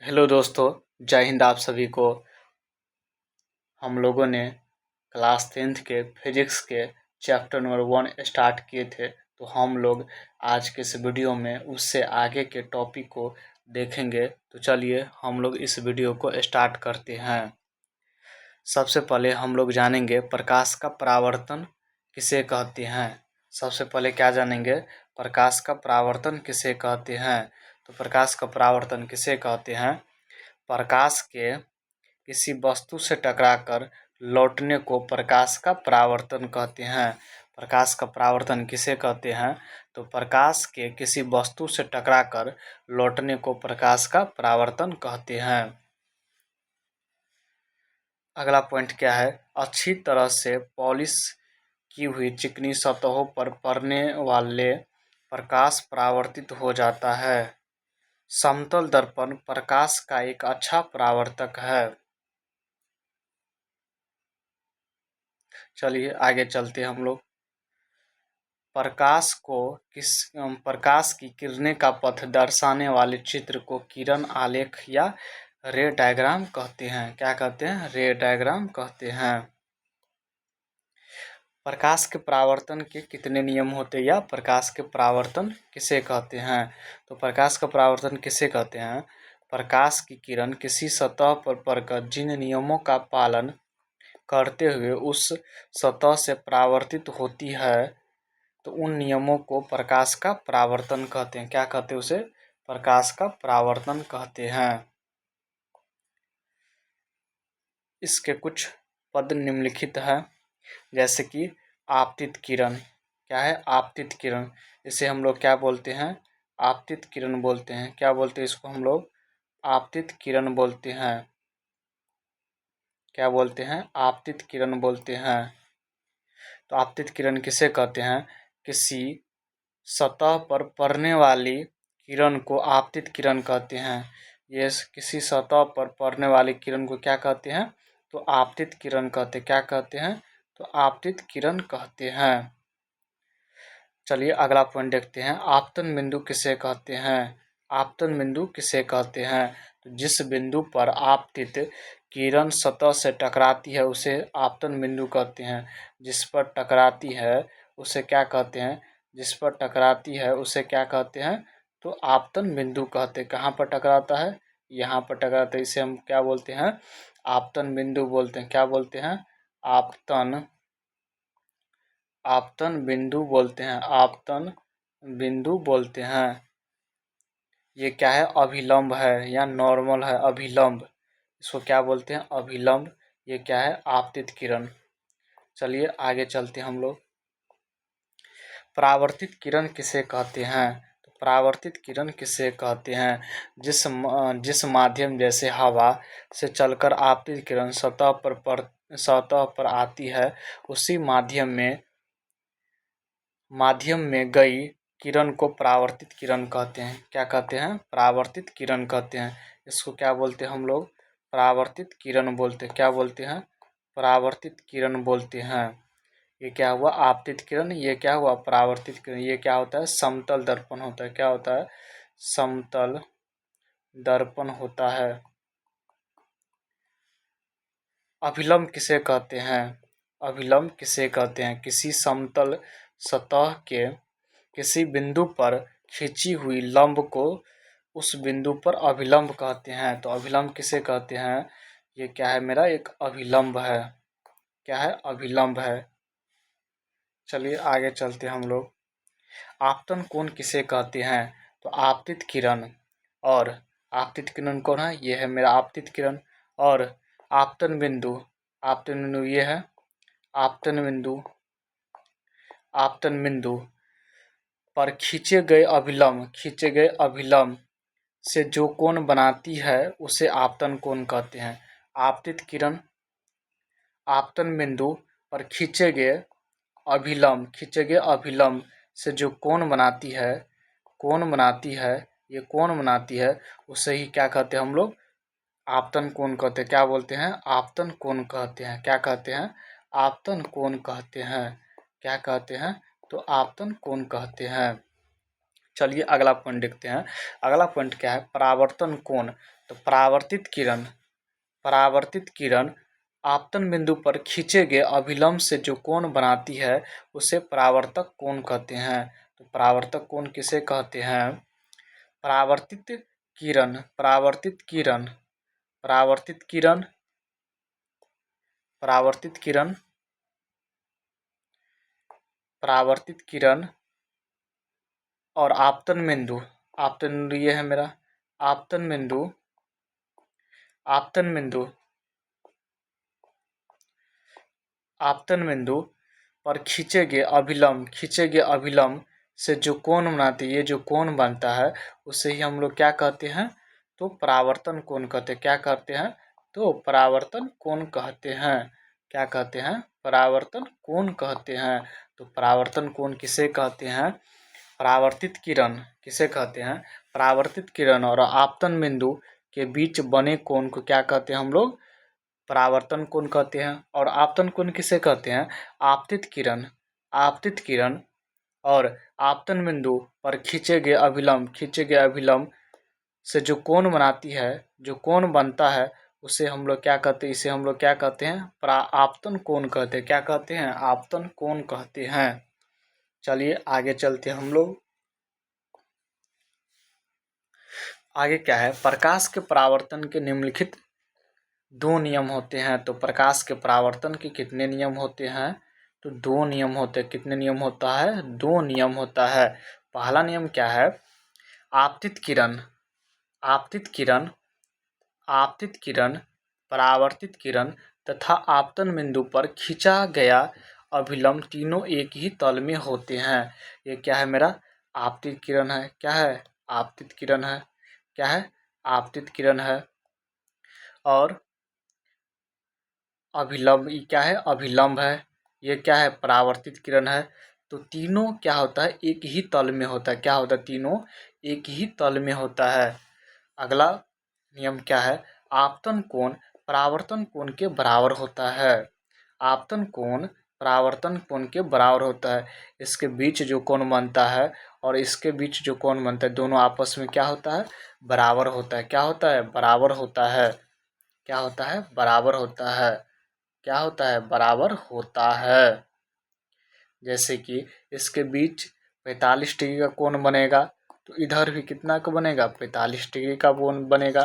Hello दोस्तों, जय हिंद। आप सभी को हम लोगों ने क्लास 10th के फिजिक्स के चैप्टर नंबर 1 स्टार्ट किए थे। तो हम लोग आज के इस वीडियो में उससे आगे के टॉपिक को देखेंगे। तो चलिए हम लोग इस वीडियो को स्टार्ट करते हैं। सबसे पहले हम लोग जानेंगे प्रकाश का परावर्तन किसे कहते हैं। सबसे पहले क्या जानेंगे, प्रकाश का परावर्तन किसे कहते हैं। तो प्रकाश का परावर्तन किसे कहते हैं, प्रकाश के किसी वस्तु से टकराकर लौटने को प्रकाश का परावर्तन कहते हैं। प्रकाश का परावर्तन किसे कहते हैं, तो प्रकाश के किसी वस्तु से टकराकर लौटने को प्रकाश का परावर्तन कहते हैं। अगला पॉइंट क्या है, अच्छी तरह से पॉलिश की हुई चिकनी सतहों पर पड़ने वाले प्रकाश परावर्तित हो जाता है। समतल दर्पण प्रकाश का एक अच्छा परावर्तक है। चलिए आगे चलते हैं हम लोग। प्रकाश की किरणें का पथ दर्शाने वाले चित्र को किरण आलेख या रे डायग्राम कहते हैं। क्या कहते हैं, रे डायग्राम कहते हैं। प्रकाश के परावर्तन के कितने नियम होते हैं या प्रकाश के परावर्तन किसे कहते हैं। तो प्रकाश का परावर्तन किसे कहते हैं, प्रकाश की किरण किसी सतह पर पड़कर जिन नियमों का पालन करते हुए उस सतह से परावर्तित होती है, तो उन नियमों को प्रकाश का परावर्तन कहते हैं। क्या कहते हैं, उसे प्रकाश का परावर्तन कहते हैं। इसके कुछ पद निम्नलिखित है, जैसे कि आपतित किरण। क्या है, आपतित किरण। इसे हम लोग क्या बोलते हैं, आपतित किरण बोलते हैं। क्या बोलते हैं इसको हम लोग, आपतित किरण बोलते हैं। क्या बोलते हैं, आपतित किरण बोलते हैं। तो आपतित किरण किसे कहते हैं, किसी सतह पर पड़ने वाली किरण को आपतित किरण कहते हैं। ये किसी सतह पर पड़ने वाली किरण को क्या कहते हैं, तो आपतित किरण कहते हैं। क्या कहते हैं, तो आपतित किरण कहते हैं। चलिए अगला पॉइंट देखते हैं, आपतन बिंदु किसे कहते हैं। आपतन बिंदु किसे कहते हैं, तो जिस बिंदु पर आपतित किरण सतह से टकराती है उसे आपतन बिंदु कहते हैं। जिस पर टकराती है उसे क्या कहते हैं, जिस पर टकराती है उसे क्या कहते हैं, तो आपतन बिंदु कहते हैं। कहाँ पर टकराता है, यहाँ पर टकराता है, इसे हम क्या बोलते हैं, आपतन बिंदु बोलते हैं। क्या बोलते हैं, आपतन आपतन बिंदु बोलते हैं। आपतन बिंदु बोलते हैं। ये क्या है, अभिलंब है या नॉर्मल है, अभिलंब। इसको क्या बोलते हैं, अभिलंब। ये क्या है, आपतित किरण। चलिए आगे चलते हैं हम लोग। परावर्तित किरण किसे कहते हैं, तो परावर्तित किरण किसे कहते हैं, जिस माध्यम जैसे हवा से चलकर आपतित किरण सतह पर आती है, उसी माध्यम में गई किरण को परावर्तित किरण कहते हैं। क्या कहते हैं, परावर्तित किरण कहते हैं। इसको क्या बोलते हैं हम लोग, परावर्तित किरण बोलते हैं। क्या बोलते हैं, परावर्तित किरण बोलते हैं। ये क्या हुआ, आपतित किरण। ये क्या हुआ, परावर्तित किरण। ये क्या होता है, समतल दर्पण होता है। क्या होता है, समतल दर्पण होता है। अभिलंब किसे कहते हैं, अभिलंब किसे कहते हैं, किसी समतल सतह के किसी बिंदु पर खींची हुई लंब को उस बिंदु पर अभिलंब कहते हैं। तो अभिलंब किसे कहते हैं, ये क्या है, मेरा एक अभिलंब है। क्या है, अभिलंब है। चलिए आगे चलते हैं हम लोग। आपतन कोण किसे कहते हैं, तो आपतित किरण और आपतित किरण कौन है, ये है मेरा आपतित किरण। और आपतन बिंदु, आपतन बिंदु ये है, आपतन बिंदु, आपतन बिंदु पर खींचे गए अभिलंब से जो कोण बनाती है उसे आपतन कोण कहते हैं। आपतित किरण आपतन बिंदु पर खींचे गए अभिलंब से जो कोण बनाती है, ये कोण बनाती है, उसे ही क्या कहते हैं हम लोग, आपतन कोण कहते हैं। क्या बोलते हैं, आपतन कोण कहते हैं। क्या कहते हैं, आपतन कोण कहते हैं। क्या कहते हैं, तो आपतन कोण कहते हैं। चलिए अगला पॉइंट देखते हैं। अगला पॉइंट क्या है, परावर्तन कोण। तो परावर्तित किरण आपतन बिंदु पर खींचे गए अभिलंब से जो कोण बनाती है उसे परावर्तक कोण कहते हैं। तो परावर्तक कोण किसे कहते हैं? परावर्तित किरण परावर्तित किरण परावर्तित किरण परावर्तित किरण परावर्तित किरण और आपतन बिंदु ये है मेरा आपतन बिंदु आपतन बिंदु आपतन बिंदु पर खींचे गए अभिलंब से जो कोण बनाते हैं, ये जो कोण बनता है उसे ही हम लोग क्या कहते हैं? तो परावर्तन कोण कहते हैं। क्या कहते हैं? तो परावर्तन कोण कहते हैं। क्या कहते हैं? परावर्तन कोण कहते हैं। तो परावर्तन कोण किसे कहते हैं? परावर्तित किरण किसे कहते हैं? परावर्तित किरण और आपतन बिंदु के बीच बने कोण को क्या कहते हैं हम लोग? परावर्तन कोण कहते हैं। और आपतन कोण किसे कहते हैं? आपतित किरण और आपतन बिंदु पर खींचे गए अभिलंब से जो कोण बनाती है, जो कोण बनता है उसे हम लोग क्या कहते हैं? इसे हम लोग क्या कहते हैं? आपतन कोण कहते हैं। क्या कहते हैं? आपतन कोण कहते हैं। चलिए आगे चलते हैं हम लोग। आगे क्या है? प्रकाश के परावर्तन के निम्नलिखित 2 नियम होते हैं। तो प्रकाश के परावर्तन के कितने नियम होते हैं? तो 2 नियम होते हैं। कितने नियम होता है? 2 नियम होता है। पहला नियम क्या है? आपतित किरण आपतित किरण आपतित किरण परावर्तित किरण तथा आपतन बिंदु पर खींचा गया अभिलंब तीनों एक ही तल में होते हैं। ये क्या है मेरा? आपतित किरण है। क्या है? आपतित किरण है। क्या है? आपतित किरण है। और अभिलंब ये क्या है? अभिलंब है। ये क्या है? परावर्तित किरण है। तो तीनों क्या होता है? एक ही तल में होता है। क्या होता है? तीनों एक ही तल में होता है। अगला नियम क्या है? आपतन कोण परावर्तन कोण के बराबर होता है। आपतन कोण परावर्तन कोण के बराबर होता है। इसके बीच जो कोण बनता है और इसके बीच जो कोण बनता है दोनों आपस में क्या होता है? बराबर होता है। क्या होता है? बराबर होता है। क्या होता है? बराबर होता है। क्या होता है? बराबर होता है। जैसे कि इसके बीच 45 डिग्री का कोण बनेगा तो इधर भी कितना का बनेगा? 45 डिग्री का कोण बनेगा,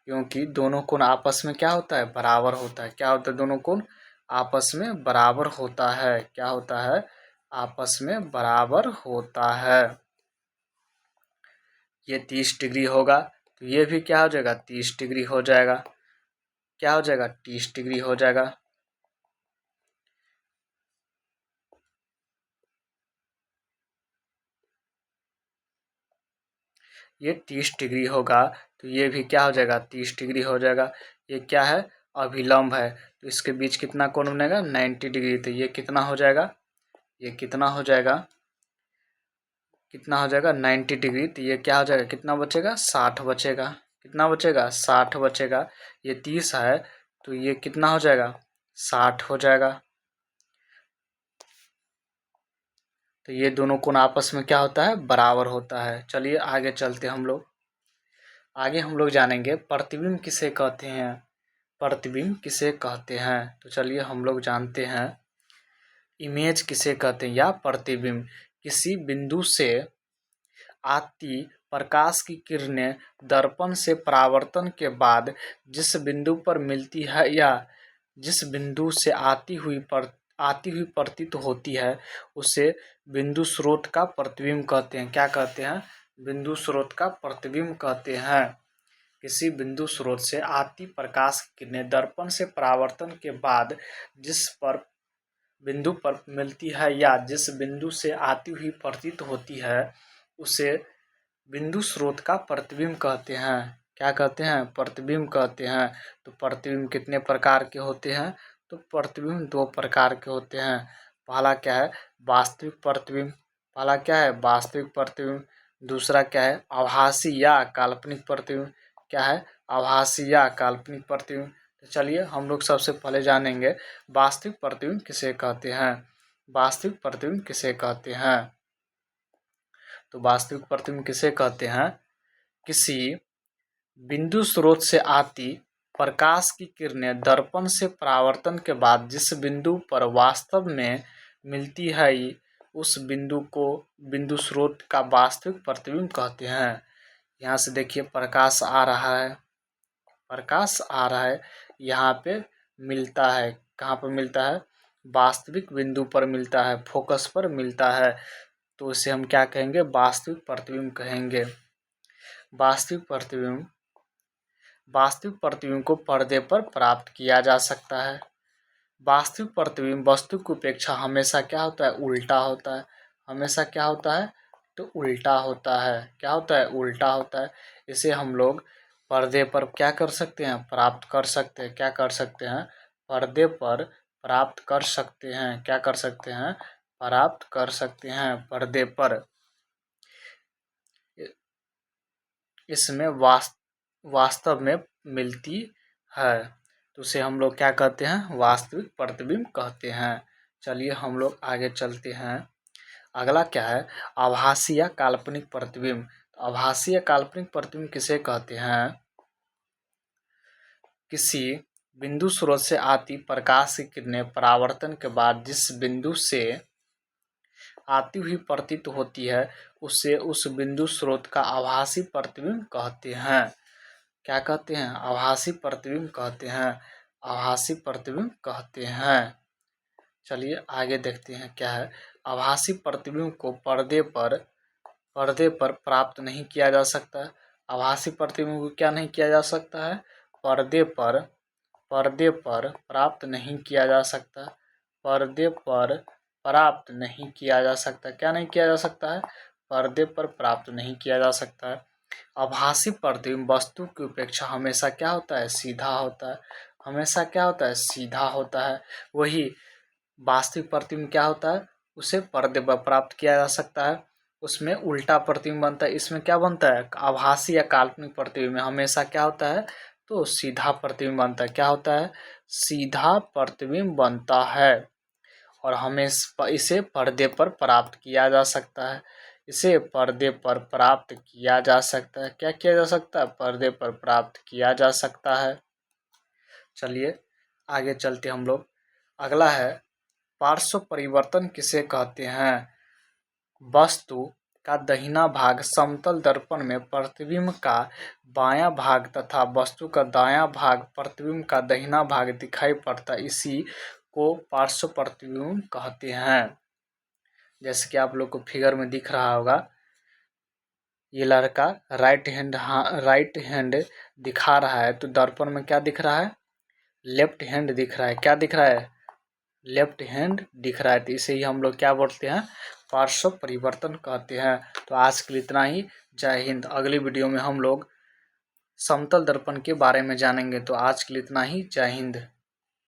क्योंकि दोनों कोण आपस में क्या होता है? बराबर होता है। क्या होता है? दोनों कोण आपस में बराबर होता है। क्या होता है? आपस में बराबर होता है। ये 30 डिग्री होगा तो ये भी क्या हो जाएगा? 30 डिग्री हो जाएगा। क्या हो जाएगा? 30 डिग्री हो जाएगा। ये 30 डिग्री होगा तो ये भी क्या हो जाएगा? 30 डिग्री हो जाएगा। ये क्या है? अभिलंब है तो इसके बीच कितना कोण बनेगा? 90 डिग्री। तो ये कितना हो जाएगा? ये कितना हो जाएगा? कितना हो जाएगा? 90 डिग्री। तो ये क्या हो जाएगा? कितना बचेगा? 60 बचेगा। कितना बचेगा? 60 बचेगा। ये 30 है तो ये कितना हो जाएगा? 60 हो जाएगा। तो ये दोनों कोण आपस में क्या होता है? बराबर होता है। चलिए आगे चलते हम लोग। आगे हम लोग जानेंगे प्रतिबिंब किसे कहते हैं। प्रतिबिंब किसे कहते हैं? तो चलिए हम लोग जानते हैं। इमेज किसे कहते हैं या प्रतिबिंब? किसी बिंदु से आती प्रकाश की किरणें दर्पण से परावर्तन के बाद जिस बिंदु पर मिलती है या जिस बिंदु से आती हुई प्रतीत होती है उसे बिंदु स्रोत का प्रतिबिंब कहते हैं। क्या कहते हैं? बिंदु स्रोत का प्रतिबिंब कहते हैं। किसी बिंदु स्रोत से आती प्रकाश की किरणें दर्पण से परावर्तन के बाद जिस बिंदु पर मिलती है या जिस बिंदु से आती हुई प्रतीत होती है उसे बिंदु स्रोत का प्रतिबिंब कहते हैं। क्या कहते हैं? प्रतिबिंब कहते हैं। तो प्रतिबिंब कितने प्रकार के होते हैं? तो प्रतिबिंब 2 प्रकार के होते हैं। पहला क्या है? वास्तविक प्रतिबिंब। पहला क्या है? वास्तविक प्रतिबिंब। दूसरा क्या है? आभासी या काल्पनिक प्रतिबिंब। क्या है? आभासी या काल्पनिक प्रतिबिंब। तो चलिए हम लोग सबसे पहले जानेंगे वास्तविक प्रतिबिंब किसे कहते हैं। वास्तविक प्रतिबिंब किसे कहते हैं? तो वास्तविक प्रतिबिंब किसे कहते हैं? किसी बिंदु स्रोत से आती प्रकाश की किरणें दर्पण से परावर्तन के बाद जिस बिंदु पर वास्तव में मिलती है उस बिंदु को बिंदु स्रोत का वास्तविक प्रतिबिंब कहते हैं। यहाँ से देखिए प्रकाश आ रहा है, प्रकाश आ रहा है, यहाँ पे मिलता है, कहाँ पर मिलता है? वास्तविक बिंदु पर मिलता है, फोकस पर मिलता है, तो इसे हम क्या कहेंगे? वास्तविक प्रतिबिंब कहेंगे। वास्तविक प्रतिबिंब को पर्दे पर प्राप्त किया जा सकता है। वास्तविक प्रतिबिंब वस्तु की अपेक्षा हमेशा क्या होता है? उल्टा होता है। हमेशा क्या होता है? तो उल्टा होता है। क्या होता है? उल्टा होता है। इसे हम लोग पर्दे पर क्या कर सकते हैं? प्राप्त कर सकते हैं। क्या कर सकते हैं? पर्दे पर प्राप्त कर सकते हैं। क्या कर सकते हैं? प्राप्त कर सकते हैं पर्दे पर। इसमें वास्तव में मिलती है, तो उसे हम लोग क्या कहते हैं? वास्तविक प्रतिबिंब कहते हैं। चलिए हम लोग आगे चलते हैं। अगला क्या है? आभासी या काल्पनिक प्रतिबिंब। आभासी या काल्पनिक प्रतिबिंब किसे कहते हैं? किसी बिंदु स्रोत से आती प्रकाश की किरणें परावर्तन के बाद जिस बिंदु से आती हुई प्रतीत होती है उसे उस बिंदु स्रोत का आभासी प्रतिबिंब कहते हैं। क्या कहते हैं? आभासी प्रतिबिंब कहते हैं। आभासी प्रतिबिंब कहते हैं। चलिए आगे देखते हैं क्या है। आभासी प्रतिबिंब को पर्दे पर प्राप्त नहीं किया जा सकता। आभासी प्रतिबिंब को क्या नहीं किया जा सकता है? पर्दे पर प्राप्त नहीं किया जा सकता। पर्दे पर प्राप्त नहीं किया जा सकता। क्या नहीं किया जा सकता है? पर्दे पर प्राप्त नहीं किया जा सकता है। आभासी प्रतिबिंब वस्तु की अपेक्षा हमेशा क्या होता है? सीधा होता है। हमेशा क्या होता है? सीधा होता है। वही वास्तविक प्रतिबिंब क्या होता है? उसे पर्दे पर प्राप्त किया जा सकता है, उसमें उल्टा प्रतिबिंब बनता है। इसमें क्या बनता है? आभासी या काल्पनिक प्रतिबिंब में हमेशा क्या होता है? तो सीधा प्रतिबिंब बनता है। क्या होता है? सीधा प्रतिबिंब बनता है और हमें इसे पर्दे पर प्राप्त किया जा सकता है। इसे पर्दे पर प्राप्त किया जा सकता है। क्या किया जा सकता है? पर्दे पर प्राप्त किया जा सकता है। चलिए आगे चलते हम लोग। अगला है पार्श्व परिवर्तन किसे कहते हैं? वस्तु का दाहिना भाग समतल दर्पण में प्रतिबिंब का बायां भाग तथा वस्तु का दायां भाग प्रतिबिंब का दाहिना भाग दिखाई पड़ता, इसी को पार्श्व प्रतिबिंब कहते हैं। जैसे कि आप लोग को फिगर में दिख रहा होगा, ये लड़का राइट हैंड दिखा रहा है, तो दर्पण में क्या दिख रहा है? लेफ्ट हैंड दिख रहा है। क्या दिख रहा है? लेफ्ट हैंड दिख रहा है, तो इसे ही हम लोग क्या बोलते हैं? पार्श्व परिवर्तन कहते हैं। तो आज के लिए इतना ही। जय हिंद। अगली वीडियो में हम लोग समतल दर्पण के बारे में जानेंगे। तो आज के लिए इतना ही। जय हिंद।